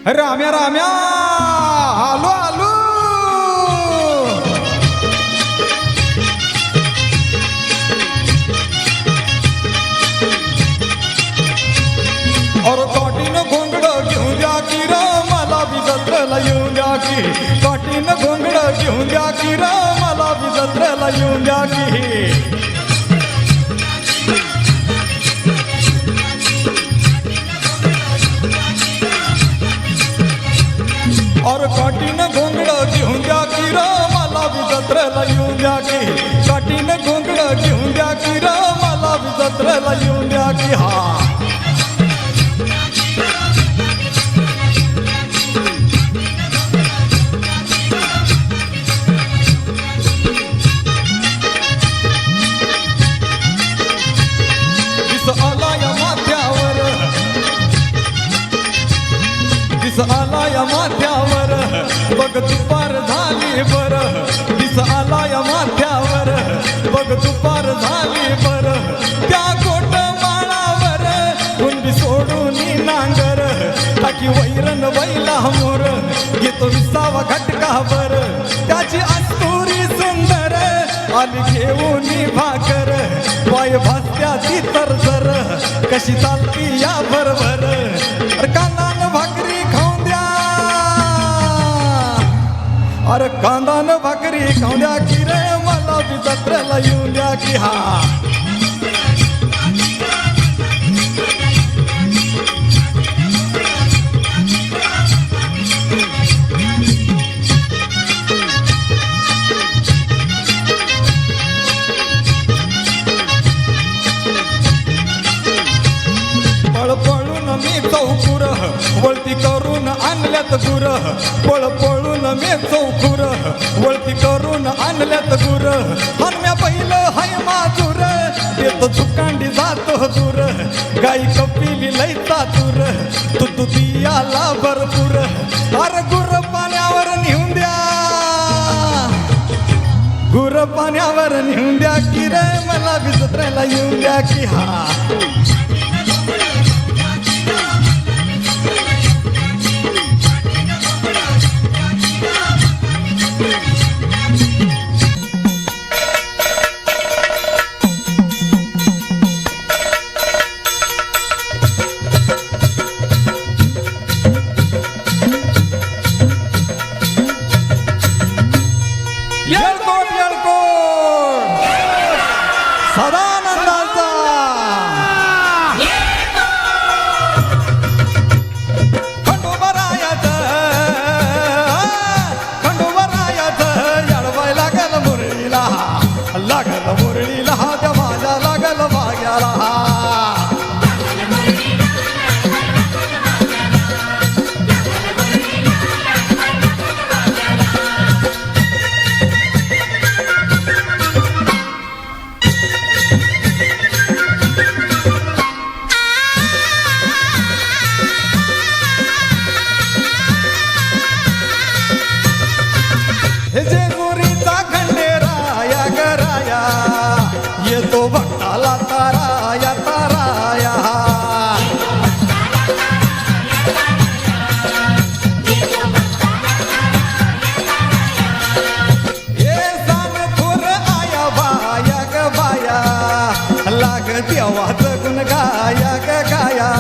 राम्या राम्या आलो आलो और काटीनं घोंगडं घेऊन द्या की र मला बी जत्रेला येऊन द्या की काटीनं घोंगडं घेऊन द्या की र मला बी जत्रेला येऊन द्या की और काटीनं घोंगडं घेऊन द्या की र मला बी जत्रेला येऊन द्या की काटीनं घोंगडं घेऊन द्या की र मला बी जत्रेला येऊन द्या की हा आला या माथ्यावर बघ दुपार झाली बर दिस आला या माथ्यावर बघ दुपार झाली बर त्या गोट माळावर कुंडी सोडून नांगर टाकी वैरण बैला मोर घेतो विसावा घटकावर त्याची अस्तुरी सुंदर आली घेऊन भाकर वाय भासत्या ती तरजर कशी चालती या भरभर कांदान भाकरी खाऊन द्या अरे कांदान भाकरी खाऊन द्या की रे मला बी जत्रेला येऊन द्या की हा पळपळून मी चौकुर वळती करून आणल्यात गुर पळपळून मी चौकुर वळती करून आणल्यात गुर हनम्या पहिलं हाय माजूर देतो चुकांडी जातो दूर गाई कपिली लई चातुर तू दियाला भरपूर अरे गुर पाण्यावर नेऊन द्या गुर पाण्यावर नेऊन द्या की रे मला बी जत्रेला येऊन द्या की हा सदानंदाचा खंडोबरायाचं येडवाय लागल मुरळीला त्या माझ्या लागल भाग्याला हे जेजुरीचा खंडेराया गराया येतो भक्ताला ताराया ताराया हे सानपूर आया बाया ग बाया लाग देवाचं गुण गाया ग गाया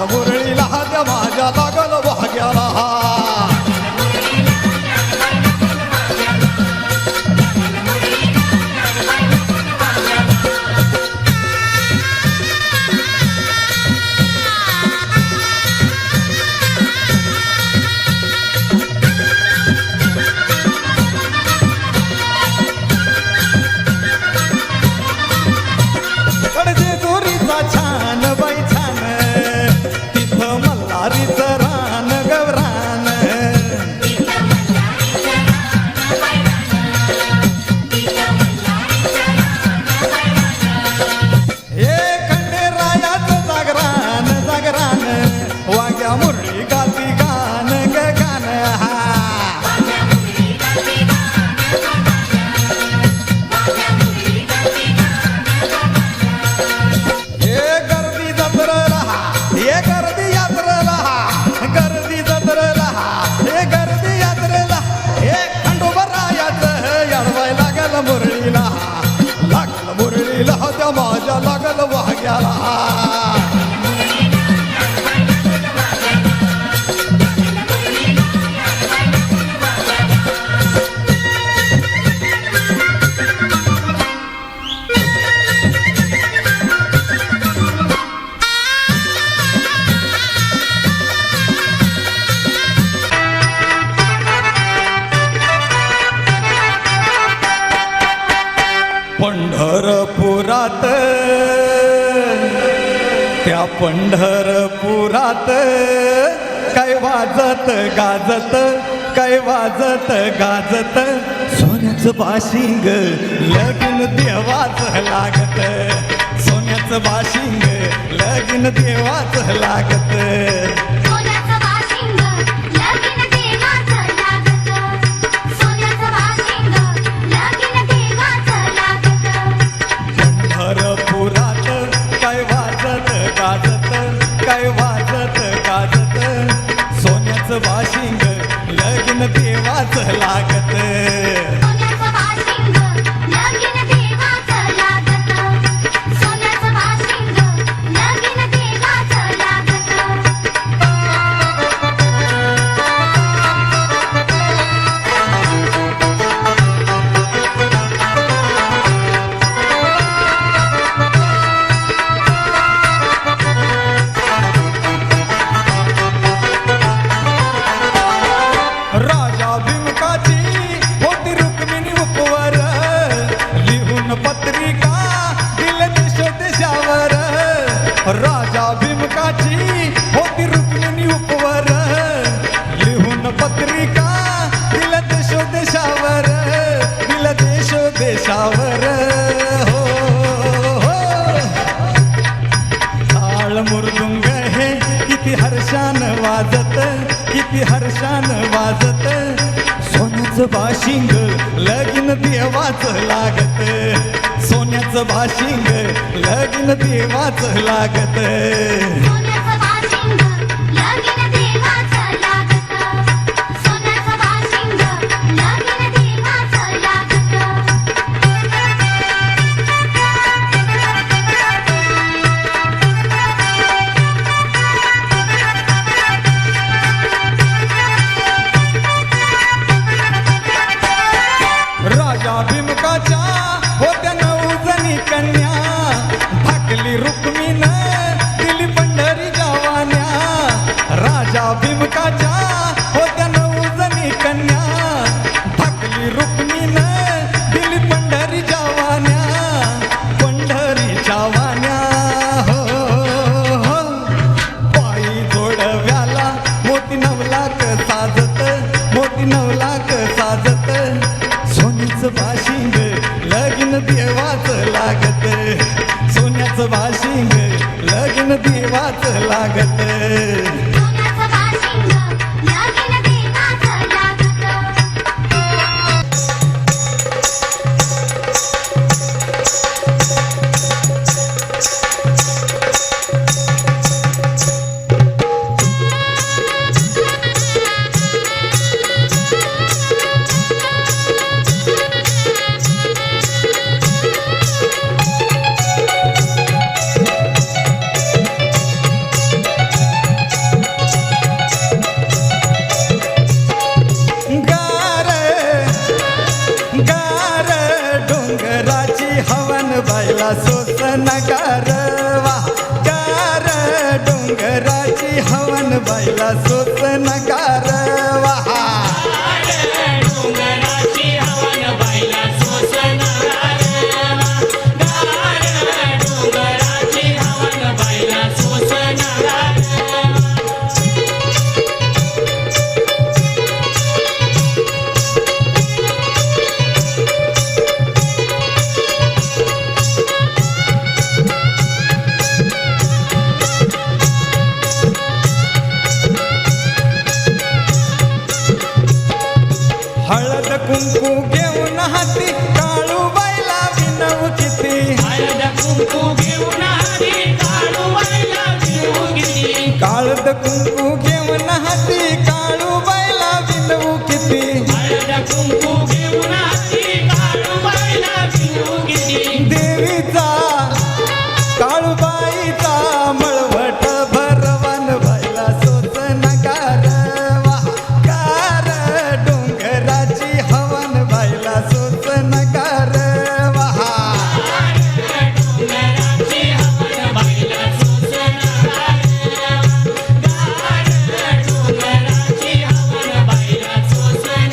मुरळीला त्या माझ्या लागल भाग्याला पंढरपुरात त्या पंढरपुरात काय वाजत गाजत काय वाजत गाजत सोन्याचं बाशिंग लगीन देवाचं लागत सोन्याचं बाशिंग लगीन देवाचं लागत सोन्याचं बाशिंग लगीन देवाचं लागत सोन्याचं बाशिंग लगीन देवाचं लागत पंढरपुरात काय वाजत गाजत काय वाजत गाजत सोन्याचं बाशिंग लगीन देवाचं लागत सोन्याचं बाशिंग लगीन देवाचं लागत सोन्याचं बाशिंग लगीन देवाचं लागत राजा भीमकाची होती रुक्मिणी उपवर लिहून पत्रिका दिल देश देशावर राजा भीमकाची होती रुक्मिणी उपवर लिहून पत्रिका दिल देश देशावर दिल देश देशावर हो हो टाळ मृदुंग हे किती हर्षान वाजत किती हर्षान वाजत सोन्याचं बाशिंग लगीन देवाचं लागत सोन्याचं बाशिंग लगीन देवाचं लागत सोन्याचं बाशिंग लगीन देवाचं लागत सोन्याचं बाशिंग लगीन देवाचं लागत राजा भीमकाच्या होत्या 9 जणी कन्या धाकली रुक्मिण दिली पंढरी जावान्या राजा भीमकाच्या होत्या 9 जणी कन्या धाकली रुक्मिण दिली पंढरी जावान्या पंढरी जावान्या हो हो पायी जोडव्याला मोती 9 लाख साजत मोती 9 लाख साजत सोन्याचं बाशिंग लगीन देवाचं लागत सोन्याचं बाशिंग लगीन देवाचं लागत सोन्याचं बाशिंग लगीन देवाचं लागत गार गार डोंगराची हवन बायला सोसन गारवा गार डोंगराची हवन बायला सोसन गारवा डोंगराची हवन बायला सोसन डोंगराची हवन बायला सोसन हळद कुंकू घेऊन हाती काळू बायला विनव किती हळद कुंकू घेऊन आली काळूबाईला विनवू किती काळद कुंकू घेऊन हाती काळू बायला विनवू किती हळद कुंकू घेऊन आली काळूबाईला विनवू किती देवीचा काळूबाईचा मळवट भरवन बायला सोसन गारवा गार डोंगराची हवन बायला सोसन गारवा डोंगराची हवन बायला सोसन डोंगराची हवन बायला सोसन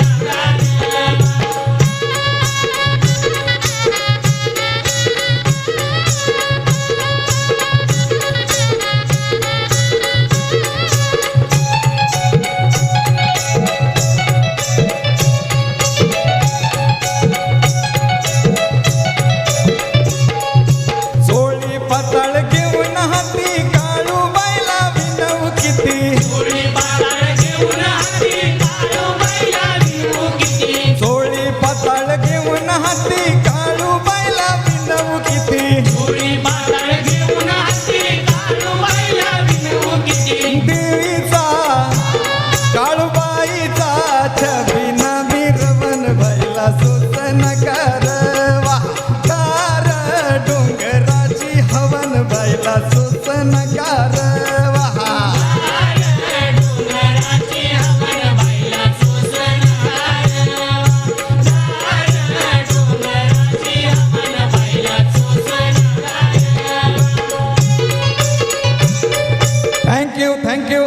थँक्यू थँक्यू